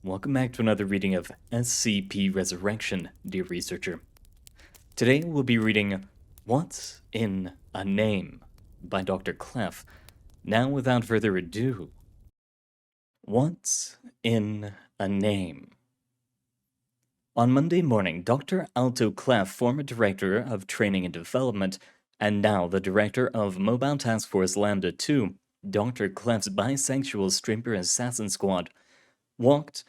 Welcome back to another reading of SCP Resurrection, dear researcher. Today we'll be reading What's in a Name by Dr. Clef. Now without further ado, What's in a Name? On Monday morning, Dr. Alto Clef, former Director of Training and Development, and now the Director of Mobile Task Force Lambda 2, Dr. Clef's bisexual stripper assassin squad, walked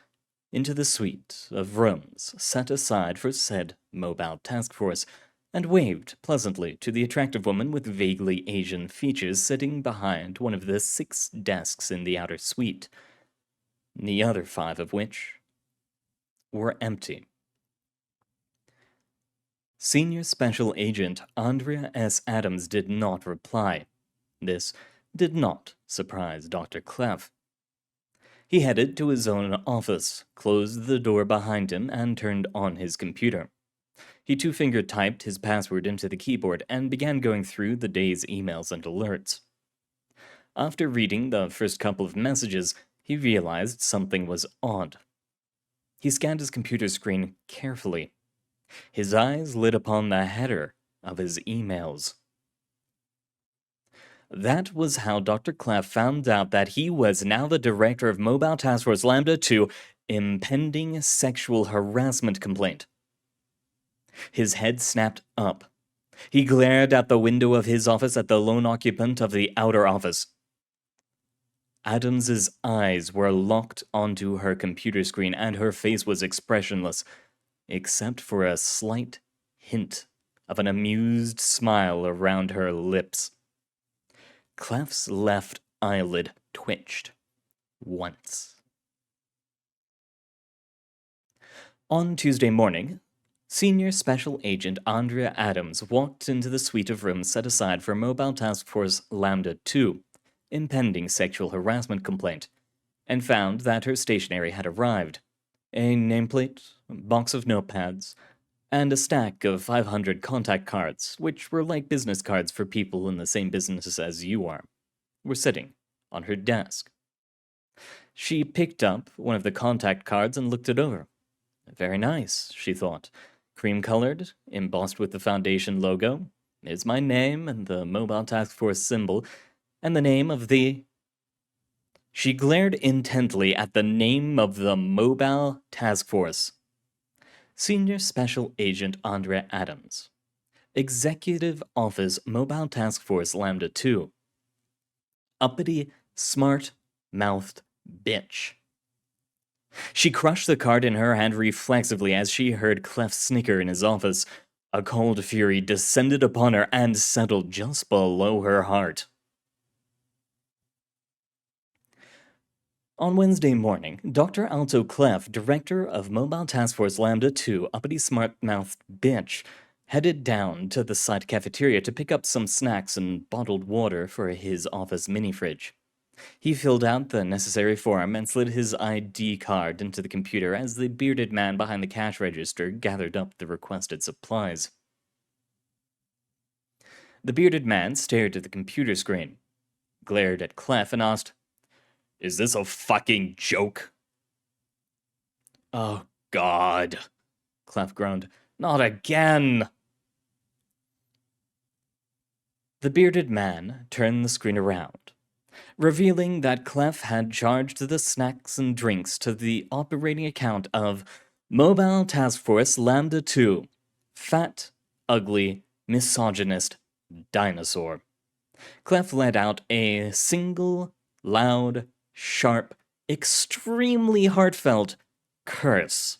into the suite of rooms set aside for said mobile task force, and waved pleasantly to the attractive woman with vaguely Asian features sitting behind one of the 6 desks in the outer suite, the other 5 of which were empty. Senior Special Agent Andrea S. Adams did not reply. This did not surprise Dr. Clef. He headed to his own office, closed the door behind him, and turned on his computer. He two-finger typed his password into the keyboard and began going through the day's emails and alerts. After reading the first couple of messages, he realized something was odd. He scanned his computer screen carefully. His eyes lit upon the header of his emails. That was how Dr. Clef found out that he was now the director of Mobile Task Force Lambda 2, impending sexual harassment complaint. His head snapped up. He glared out the window of his office at the lone occupant of the outer office. Adams's eyes were locked onto her computer screen, and her face was expressionless, except for a slight hint of an amused smile around her lips. Clef's left eyelid twitched once. On Tuesday morning, Senior Special Agent Andrea Adams walked into the suite of rooms set aside for Mobile Task Force Lambda 2, impending sexual harassment complaint, and found that her stationery had arrived. A nameplate, a box of notepads, and a stack of 500 contact cards, which were like business cards for people in the same business as you are, were sitting on her desk. She picked up one of the contact cards and looked it over. Very nice, she thought. Cream-colored, embossed with the Foundation logo. Is my name and the Mobile Task Force symbol, and the name of the... She glared intently at the name of the Mobile Task Force. Senior Special Agent Andrea Adams. Executive Office Mobile Task Force Lambda 2. Uppity, smart-mouthed bitch. She crushed the card in her hand reflexively as she heard Clef snicker in his office. A cold fury descended upon her and settled just below her heart. On Wednesday morning, Dr. Alto Clef, Director of Mobile Task Force Lambda 2, uppity smart-mouthed bitch, headed down to the site cafeteria to pick up some snacks and bottled water for his office mini-fridge. He filled out the necessary form and slid his ID card into the computer as the bearded man behind the cash register gathered up the requested supplies. The bearded man stared at the computer screen, glared at Clef, and asked, "Is this a fucking joke?" "Oh, God," Clef groaned. "Not again!" The bearded man turned the screen around, revealing that Clef had charged the snacks and drinks to the operating account of Mobile Task Force Lambda 2, fat, ugly, misogynist dinosaur. Clef let out a single, loud, sharp, extremely heartfelt curse.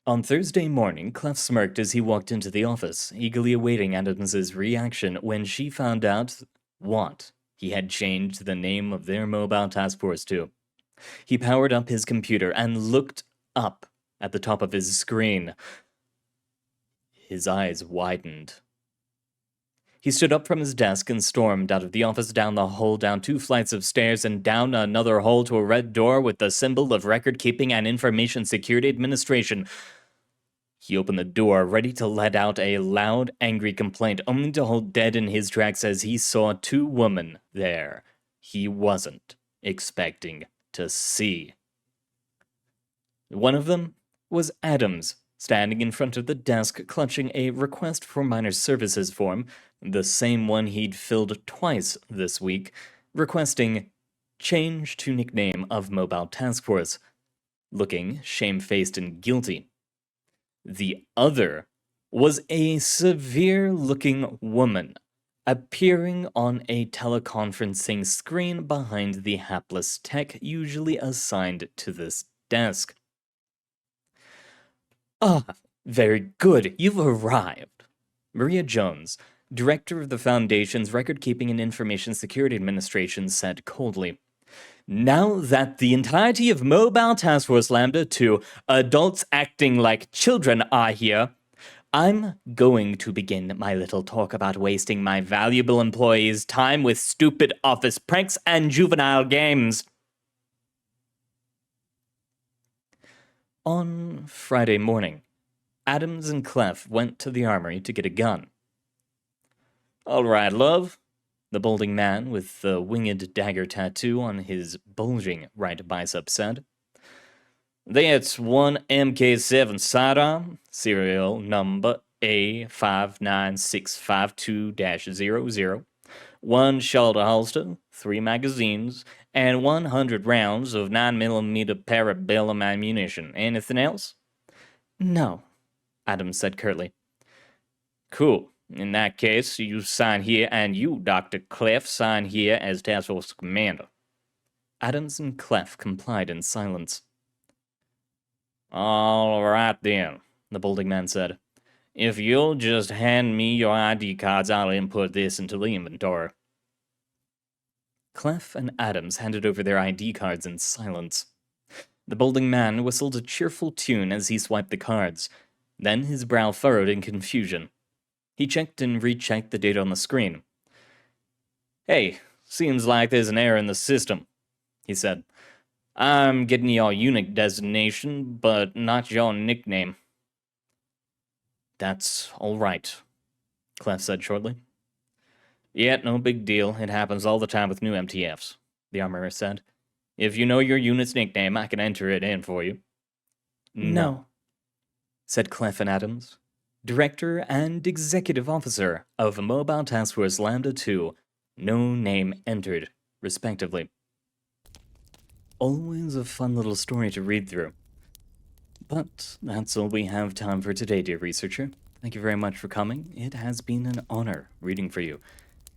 On Thursday morning, Clef smirked as he walked into the office, eagerly awaiting Adams's reaction when she found out what he had changed the name of their Mobile Task Force to. He powered up his computer and looked up at the top of his screen. His eyes widened. He stood up from his desk and stormed out of the office, down the hall, down 2 flights of stairs, and down another hall to a red door with the symbol of Record-Keeping and Information Security Administration. He opened the door, ready to let out a loud, angry complaint, only to hold dead in his tracks as he saw 2 women there he wasn't expecting to see. One of them was Adams, standing in front of the desk clutching a request for minor services form, the same one he'd filled twice this week, requesting change to nickname of Mobile Task Force, looking shamefaced and guilty. The other was a severe-looking woman, appearing on a teleconferencing screen behind the hapless tech usually assigned to this desk. Ah, very good, you've arrived. Maria Jones, director of the Foundation's Record-Keeping and Information Security Administration, said coldly, "Now that the entirety of Mobile Task Force Lambda 2 adults acting like children are here, I'm going to begin my little talk about wasting my valuable employees' time with stupid office pranks and juvenile games." On Friday morning, Adams and Clef went to the armory to get a gun. "All right, love," the balding man with the winged dagger tattoo on his bulging right bicep said. "That's one MK7 sidearm, serial number A59652-00, one shoulder holster, 3 magazines, and 100 rounds of 9mm parabellum ammunition. Anything else?" "No," Adams said curtly. "Cool. In that case, you sign here, and you, Dr. Clef, sign here as Task Force Commander." Adams and Clef complied in silence. "All right then," the balding man said. "If you'll just hand me your ID cards, I'll input this into the inventory." Clef and Adams handed over their ID cards in silence. The balding man whistled a cheerful tune as he swiped the cards. Then his brow furrowed in confusion. He checked and rechecked the data on the screen. "Hey, seems like there's an error in the system," he said. "I'm getting your unit designation, but not your nickname." "That's all right," Clef said shortly. "Yeah, no big deal. It happens all the time with new MTFs," the armorer said. "If you know your unit's nickname, I can enter it in for you." "No," said Clef and Adams, Director and Executive Officer of Mobile Task Force Lambda 2, no name entered, respectively. Always a fun little story to read through. But that's all we have time for today, dear researcher. Thank you very much for coming. It has been an honor reading for you.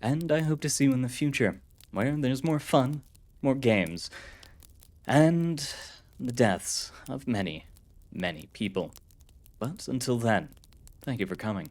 And I hope to see you in the future, where there's more fun, more games, and the deaths of many, many people. But until then, thank you for coming.